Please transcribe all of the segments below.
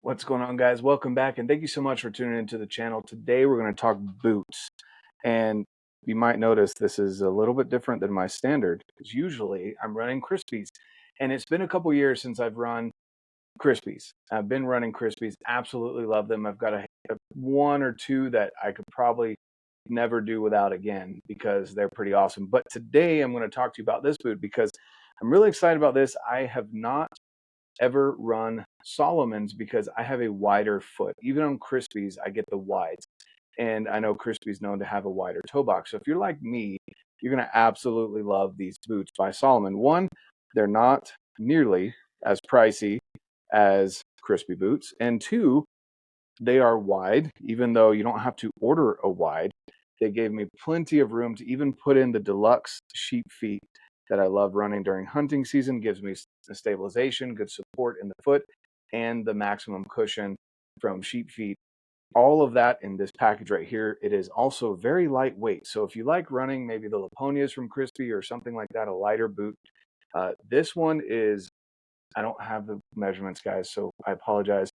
What's going on, guys? Welcome back, and thank you so much for tuning into the channel. Today we're going to talk boots, and you might notice this is a little bit different than my standard, because usually I'm running Crispis, and it's been a couple years since I've run Crispis. I've been running Crispis, absolutely love them. I've got a one or two that I could probably never do without again because they're pretty awesome. But today I'm going to talk to you about this boot because I'm really excited about this. I have not ever run Salomon's because I have a wider foot. Even on Crispis, I get the wides. And I know Crispy's known to have a wider toe box. So if you're like me, you're going to absolutely love these boots by Salomon. One, they're not nearly as pricey as Crispy boots. And two, they are wide, even though you don't have to order a wide. They gave me plenty of room to even put in the deluxe SheepFeet that I love running during hunting season. Gives me stabilization, good support in the foot, and the maximum cushion from SheepFeet. All of that in this package right here. It is also very lightweight. So if you like running maybe the Laponias from Crispi or something like that, a lighter boot, this one is, I don't have the measurements, guys, so I apologize.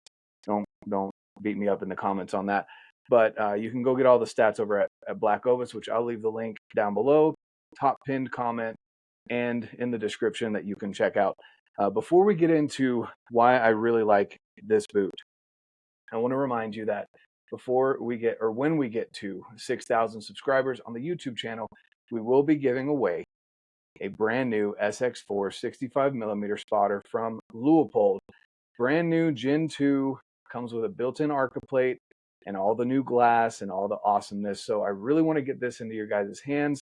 Don't beat me up in the comments on that. But you can go get all the stats over at Black Ovis, which I'll leave the link down below, top pinned comment, and in the description that you can check out. Before we get into why I really like this boot, I want to remind you that when we get to 6,000 subscribers on the YouTube channel, we will be giving away a brand new SX4 65mm spotter from Leupold. Brand new Gen 2, comes with a built-in ARCA plate and all the new glass and all the awesomeness. So I really want to get this into your guys' hands.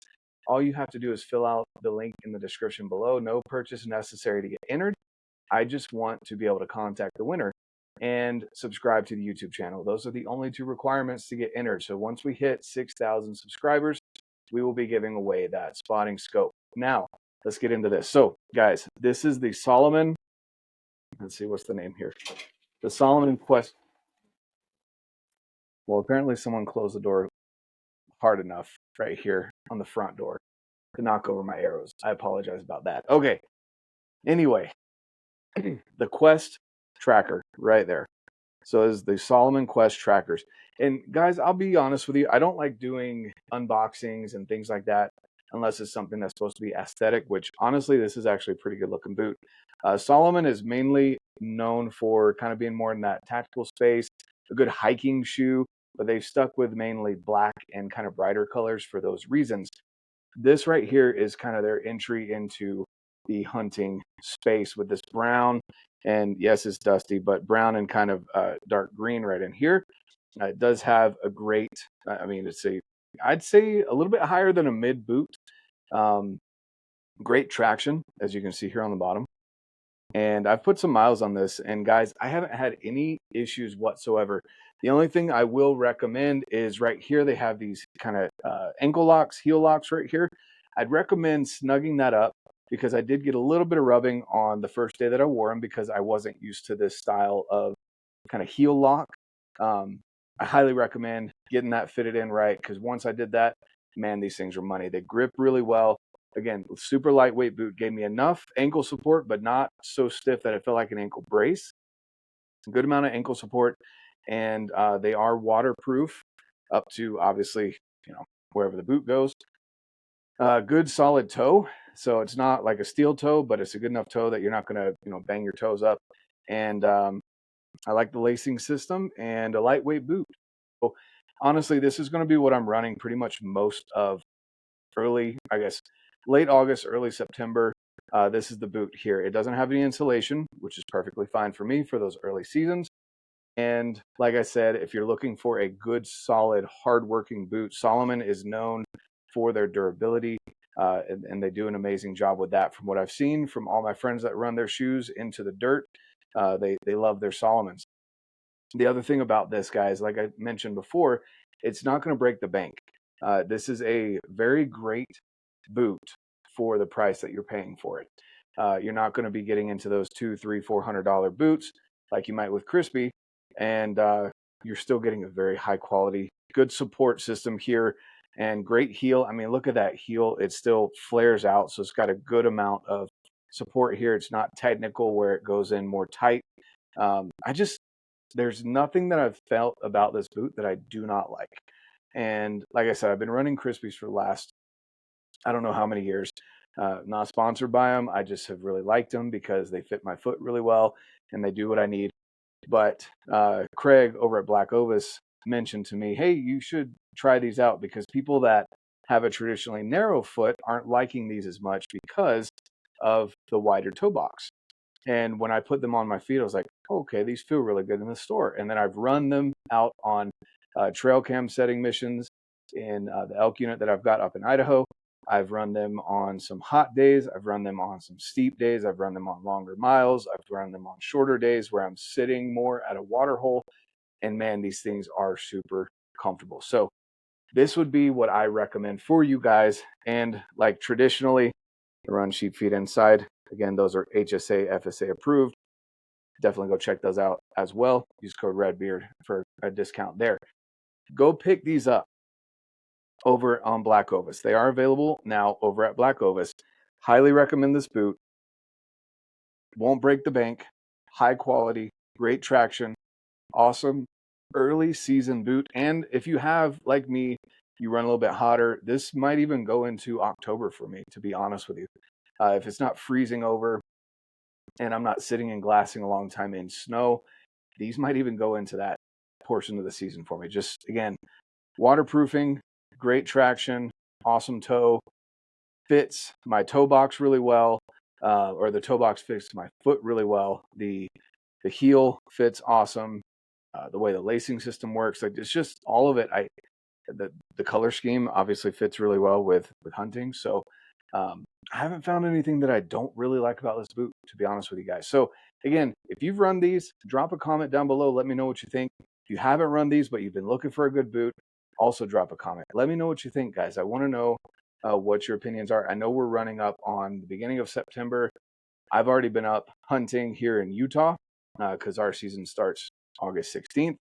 All you have to do is fill out the link in the description below. No purchase necessary to get entered. I just want to be able to contact the winner and subscribe to the YouTube channel. Those are the only two requirements to get entered. So once we hit 6,000 subscribers, we will be giving away that spotting scope. Now, let's get into this. So, guys, this is the Salomon. Let's see, what's the name here? The Salomon Quest. Well, apparently someone closed the door hard enough right here on the front door to knock over my arrows. I apologize about that. Okay. Anyway, the Quest Tracker right there. So this is the Salomon Quest Trackers. And guys, I'll be honest with you, I don't like doing unboxings and things like that unless it's something that's supposed to be aesthetic, which honestly, this is actually a pretty good looking boot. Salomon is mainly known for kind of being more in that tactical space, a good hiking shoe, but they've stuck with mainly black and kind of brighter colors for those reasons. This right here is kind of their entry into the hunting space with this brown, and yes, it's dusty, but brown and kind of dark green right in here. It does have a great, I'd say a little bit higher than a mid boot. Great traction, as you can see here on the bottom. And I've put some miles on this, and guys, I haven't had any issues whatsoever. The only thing I will recommend is right here, they have these kind of ankle locks, heel locks right here. I'd recommend snugging that up because I did get a little bit of rubbing on the first day that I wore them because I wasn't used to this style of kind of heel lock. I highly recommend getting that fitted in right because once I did that, man, these things are money. They grip really well. Again, super lightweight boot, gave me enough ankle support, but not so stiff that it felt like an ankle brace. A good amount of ankle support, and they are waterproof up to obviously, wherever the boot goes. Good solid toe, so it's not like a steel toe, but it's a good enough toe that you're not going to, bang your toes up. And I like the lacing system and a lightweight boot. So honestly, this is going to be what I'm running pretty much most of late August, early September. This is the boot here. It doesn't have any insulation, which is perfectly fine for me for those early seasons. And like I said, if you're looking for a good, solid, hard-working boot, Salomon is known for their durability, and they do an amazing job with that. From what I've seen from all my friends that run their shoes into the dirt, they love their Salomons. The other thing about this, guys, like I mentioned before, it's not going to break the bank. This is a very great boot for the price that you're paying for it. You're not going to be getting into those $200, $300, $400 boots like you might with Crispi, and you're still getting a very high quality, good support system here, and great heel. I mean, look at that heel. It still flares out, so it's got a good amount of support here. It's not technical where it goes in more tight. there's nothing that I've felt about this boot that I do not like. And like I said, I've been running Crispis for the last, I don't know how many years. Not sponsored by them. I just have really liked them because they fit my foot really well and they do what I need. But Craig over at BlackOvis mentioned to me, hey, you should try these out because people that have a traditionally narrow foot aren't liking these as much because of the wider toe box. And when I put them on my feet, I was like, oh, okay, these feel really good in the store. And then I've run them out on trail cam setting missions in the elk unit that I've got up in Idaho. I've run them on some hot days. I've run them on some steep days. I've run them on longer miles. I've run them on shorter days where I'm sitting more at a water hole. And man, these things are super comfortable. So this would be what I recommend for you guys. And like traditionally, I run SheepFeet inside. Again, those are HSA, FSA approved. Definitely go check those out as well. Use code RedBeard for a discount there. Go pick these up over on BlackOvis. They are available now over at BlackOvis. Highly recommend this boot. Won't break the bank. High quality, great traction, awesome early season boot. And if you have, like me, you run a little bit hotter, this might even go into October for me, to be honest with you. If it's not freezing over and I'm not sitting and glassing a long time in snow, these might even go into that portion of the season for me. Just, again, waterproofing, great traction, awesome toe, fits my toe box really well, or the toe box fits my foot really well. The heel fits awesome. The way the lacing system works, like it's just all of it. The color scheme obviously fits really well with hunting. So I haven't found anything that I don't really like about this boot, to be honest with you guys. So again, if you've run these, drop a comment down below. Let me know what you think. If you haven't run these, but you've been looking for a good boot, also drop a comment. Let me know what you think, guys. I want to know what your opinions are. I know we're running up on the beginning of September. I've already been up hunting here in Utah because our season starts August 16th.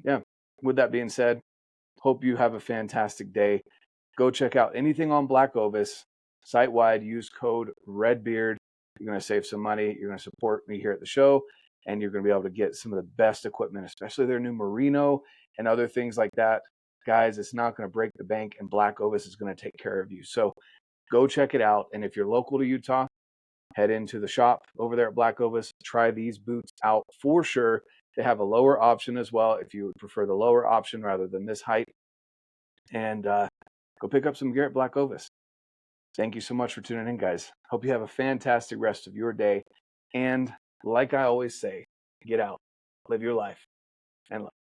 Yeah, with that being said, hope you have a fantastic day. Go check out anything on BlackOvis site-wide. Use code RedBeard. You're going to save some money. You're going to support me here at the show, and you're going to be able to get some of the best equipment, especially their new merino and other things like that. Guys, it's not going to break the bank, and BlackOvis is going to take care of you. So go check it out. And if you're local to Utah, head into the shop over there at BlackOvis. Try these boots out for sure. They have a lower option as well if you would prefer the lower option rather than this height. And go pick up some gear at BlackOvis. Thank you so much for tuning in, guys. Hope you have a fantastic rest of your day. And like I always say, get out, live your life, and love.